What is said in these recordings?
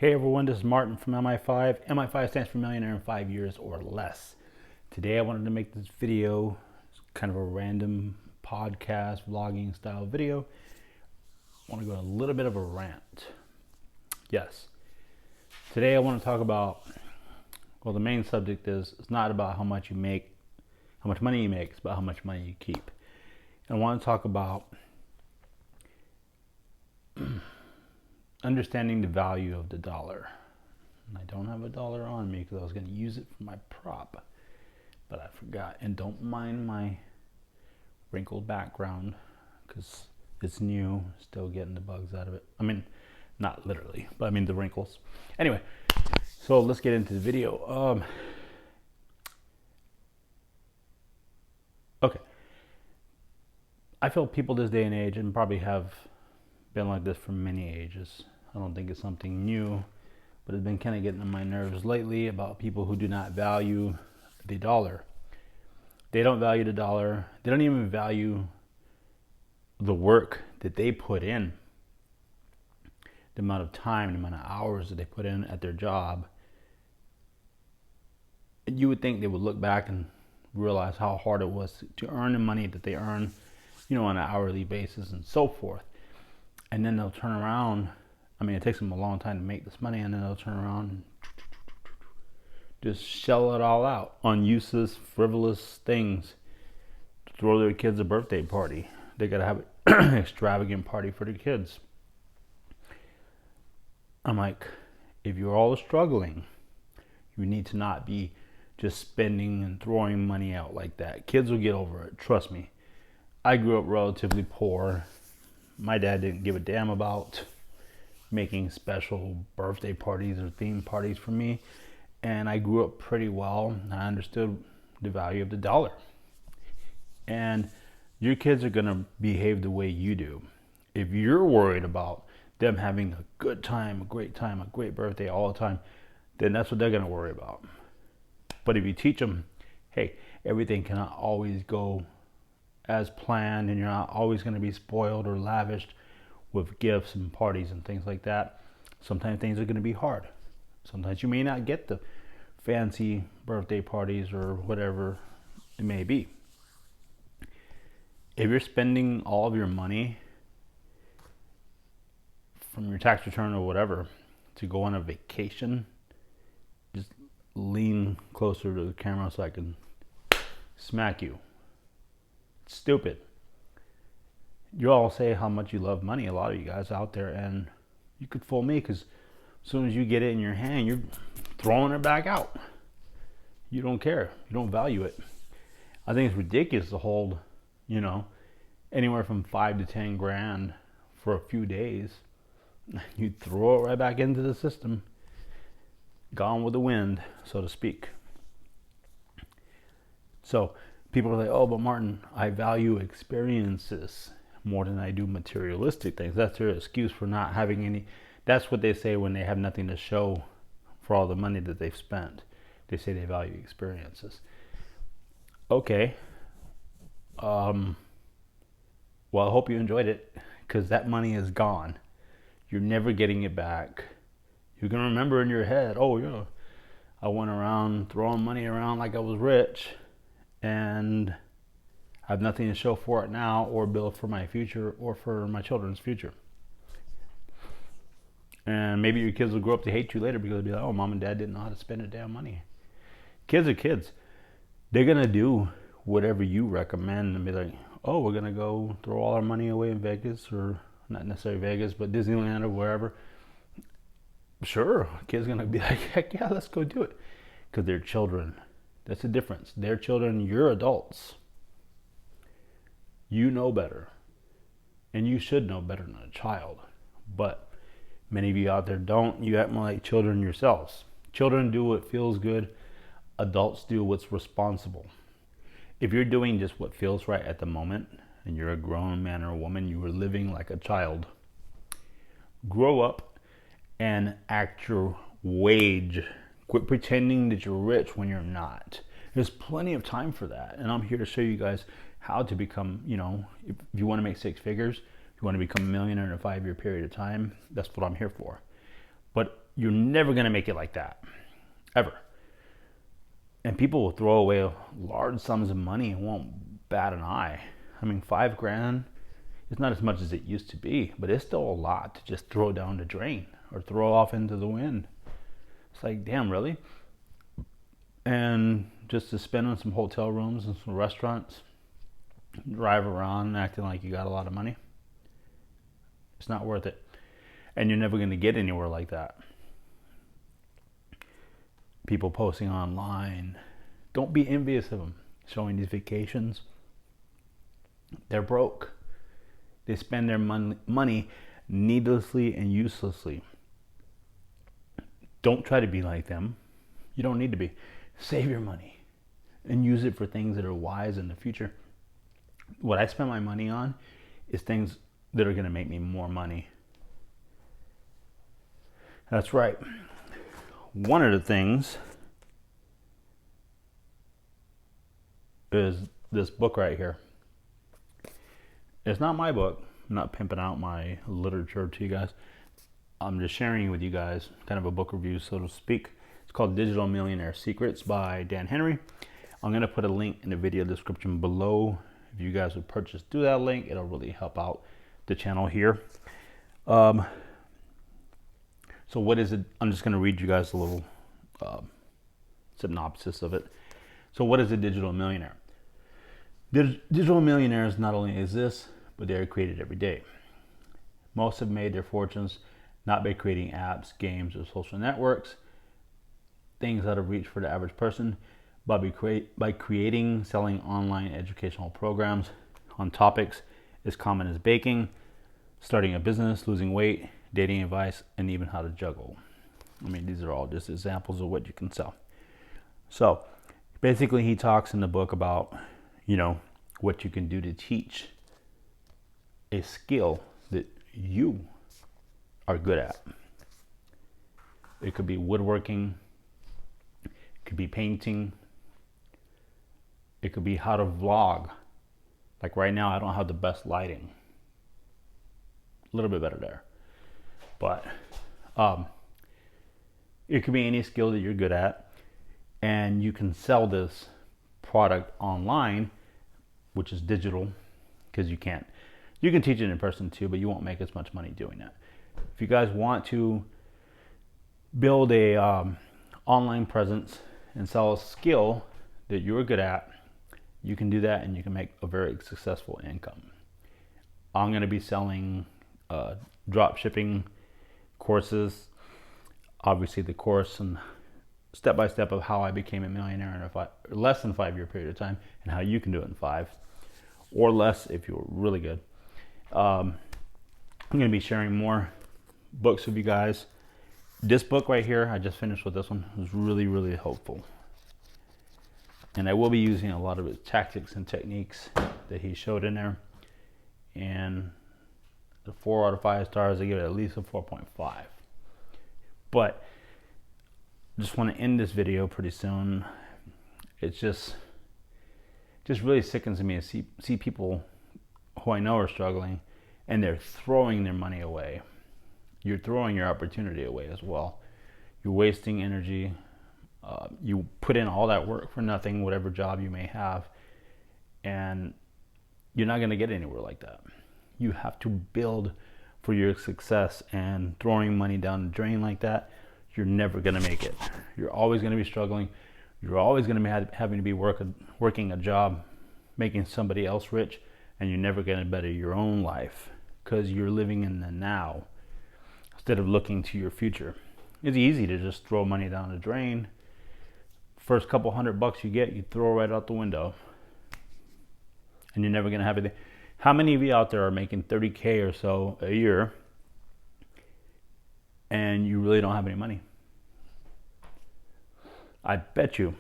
Hey everyone, this is Martin from MI5. MI5 stands for Millionaire in 5 Years or Less. Today I wanted to make this video, kind of a random podcast, vlogging style video. I want to go a little bit of a rant. Yes. Today I want to talk about, well, the main subject is, it's not about how much you make, how much money you make, it's about how much money you keep. And I want to talk about understanding the value of the dollar. And I don't have a dollar on me because I was going to use it for my prop, but I forgot. And don't mind my wrinkled background because it's new, still getting the bugs out of it. I mean, not literally, but I mean the wrinkles. Anyway, so let's get into the video. Okay. I feel people this day and age, and probably have been like this for many ages. I don't think it's something new, but it's been kind of getting on my nerves lately about people who do not value the dollar. They don't value the dollar. They don't even value the work that they put in, the amount of time, the amount of hours that they put in at their job. And you would think they would look back and realize how hard it was to earn the money that they earn, you know, on an hourly basis and so forth. And then they'll turn around. I mean, it takes them a long time to make this money, and then they'll turn around and just shell it all out on useless, frivolous things to throw their kids a birthday party. They got to have an extravagant party for their kids. I'm like, if you're all struggling, you need to not be just spending and throwing money out like that. Kids will get over it. Trust me. I grew up relatively poor. My dad didn't give a damn about making special birthday parties or theme parties for me. And I grew up pretty well. I understood the value of the dollar. And your kids are going to behave the way you do. If you're worried about them having a good time, a great birthday all the time, then that's what they're going to worry about. But if you teach them, hey, everything cannot always go as planned, and you're not always going to be spoiled or lavished with gifts and parties and things like that. Sometimes things are going to be hard. Sometimes you may not get the fancy birthday parties or whatever it may be. If you're spending all of your money from your tax return or whatever to go on a vacation, just lean closer to the camera so I can smack you. It's stupid. You all say how much you love money, a lot of you guys out there, and you could fool me because as soon as you get it in your hand, you're throwing it back out. You don't care. You don't value it. I think it's ridiculous to hold, you know, anywhere from 5 to 10 grand for a few days. You throw it right back into the system. Gone with the wind, so to speak. So people are like, oh, but Martin, I value experiences more than I do materialistic things. That's their excuse for not having any. That's what they say when they have nothing to show for all the money that they've spent. They say they value experiences. Okay. Well, I hope you enjoyed it, because that money is gone. You're never getting it back. You're going to remember in your head, oh, yeah, I went around throwing money around like I was rich, and I have nothing to show for it now, or build for my future, or for my children's future. And maybe your kids will grow up to hate you later because they'll be like, oh, mom and dad didn't know how to spend their damn money. Kids are kids. They're going to do whatever you recommend and be like, oh, we're going to go throw all our money away in Vegas, or not necessarily Vegas, but Disneyland or wherever. Sure, kids going to be like, heck yeah, let's go do it. Because they're children. That's the difference. They're children, you're adults. You know better. And you should know better than a child. But many of you out there don't. You act more like children yourselves. Children do what feels good. Adults do what's responsible. If you're doing just what feels right at the moment, and you're a grown man or woman, you are living like a child. Grow up and act your wage. Quit pretending that you're rich when you're not. There's plenty of time for that. And I'm here to show you guys how to become, you know, if you want to make 6 figures, if you want to become a millionaire in a 5-year period of time, that's what I'm here for. But You're never going to make it like that, ever. And people will throw away large sums of money and won't bat an eye. I mean, $5,000, it's not as much as it used to be, but it's still a lot to just throw down the drain or throw off into the wind. It's like, damn, really? And just to spend on some hotel rooms and some restaurants, drive around acting like you got a lot of money, it's not worth it. And you're never going to get anywhere like that. People posting online, don't be envious of them, showing these vacations. They're broke. They spend their money needlessly and uselessly. Don't try to be like them. You don't need to be. Save your money and use it for things that are wise in the future. What I spend my money on is things that are going to make me more money. That's right. One of the things is this book right here. It's not my book. I'm not pimping out my literature to you guys. I'm just sharing with you guys kind of a book review, so to speak. It's called Digital Millionaire Secrets by Dan Henry. I'm going to put a link in the video description below. If you guys would purchase through that link, it'll really help out the channel here. So what is it? I'm just going to read you guys a little synopsis of it. So what is a digital millionaire? Digital millionaires not only exist, but they are created every day. Most have made their fortunes not by creating apps, games, or social networks, things out of reach for the average person, but by creating, selling online educational programs on topics as common as baking, starting a business, losing weight, dating advice, and even how to juggle. I mean, these are all just examples of what you can sell. So basically he talks in the book about, what you can do to teach a skill that you are good at. It could be woodworking, it could be painting, it could be how to vlog. Like right now, I don't have the best lighting. A little bit better there. But it could be any skill that you're good at, and you can sell this product online, which is digital, because you can teach it in person too, but you won't make as much money doing that. If you guys want to build a online presence and sell a skill that you're good at, you can do that, and you can make a very successful income. I'm going to be selling drop shipping courses, obviously the course and step-by-step of how I became a millionaire in a less than 5 year period of time, and how you can do it in 5 or less if you're really good. I'm going to be sharing more books with you guys. This book right here, I just finished with this one, was really, really helpful. And I will be using a lot of his tactics and techniques that he showed in there. And the 4 out of 5 stars, I give it at least a 4.5. But I just want to end this video pretty soon. It's just really sickens me to see people who I know are struggling, and they're throwing their money away. You're throwing your opportunity away as well. You're wasting energy. You put in all that work for nothing, whatever job you may have, and you're not going to get anywhere like that. You have to build for your success, and throwing money down the drain like that, you're never going to make it. You're always going to be struggling. You're always going to be having to be working a job, making somebody else rich, and you're never going to better your own life because you're living in the now instead of looking to your future. It's easy to just throw money down the drain. First couple $100 you get, you throw right out the window, and you're never going to have it. How many of you out there are making 30K or so a year and you really don't have any money? I bet you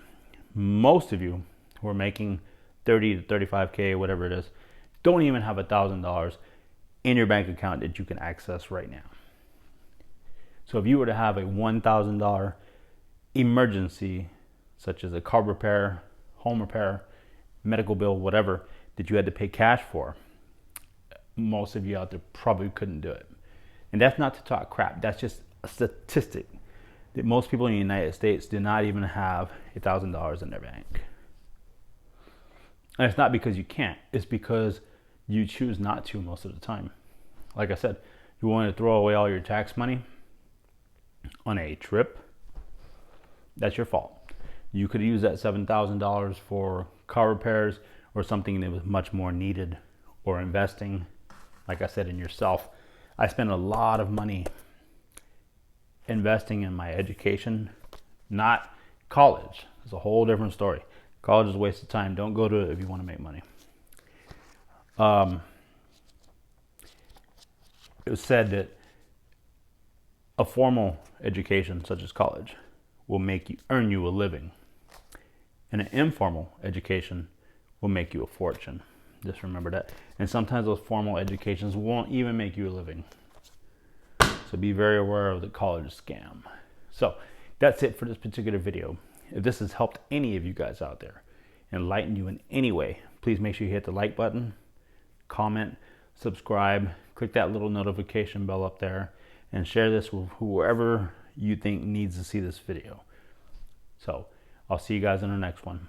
most of you who are making 30 to 35K, whatever it is, don't even have $1,000 in your bank account that you can access right now. So if you were to have a $1,000 emergency, such as a car repair, home repair, medical bill, whatever, that you had to pay cash for, most of you out there probably couldn't do it. And that's not to talk crap. That's just a statistic. Most people in the United States do not even have $1,000 in their bank. And it's not because you can't, it's because you choose not to most of the time. Like I said, you want to throw away all your tax money on a trip, that's your fault. You could use that $7,000 for car repairs or something that was much more needed, or investing, like I said, in yourself. I spent a lot of money investing in my education, not college. It's a whole different story. College is a waste of time. Don't go to it if you want to make money. It was said that a formal education, such as college, will make you earn you a living, and an informal education will make you a fortune. Just remember that. And sometimes those formal educations won't even make you a living. So be very aware of the college scam. So that's it for this particular video. If this has helped any of you guys out there, enlightened you in any way, please make sure you hit the like button, comment, subscribe, click that little notification bell up there, and share this with whoever you think needs to see this video. So I'll see you guys in the next one.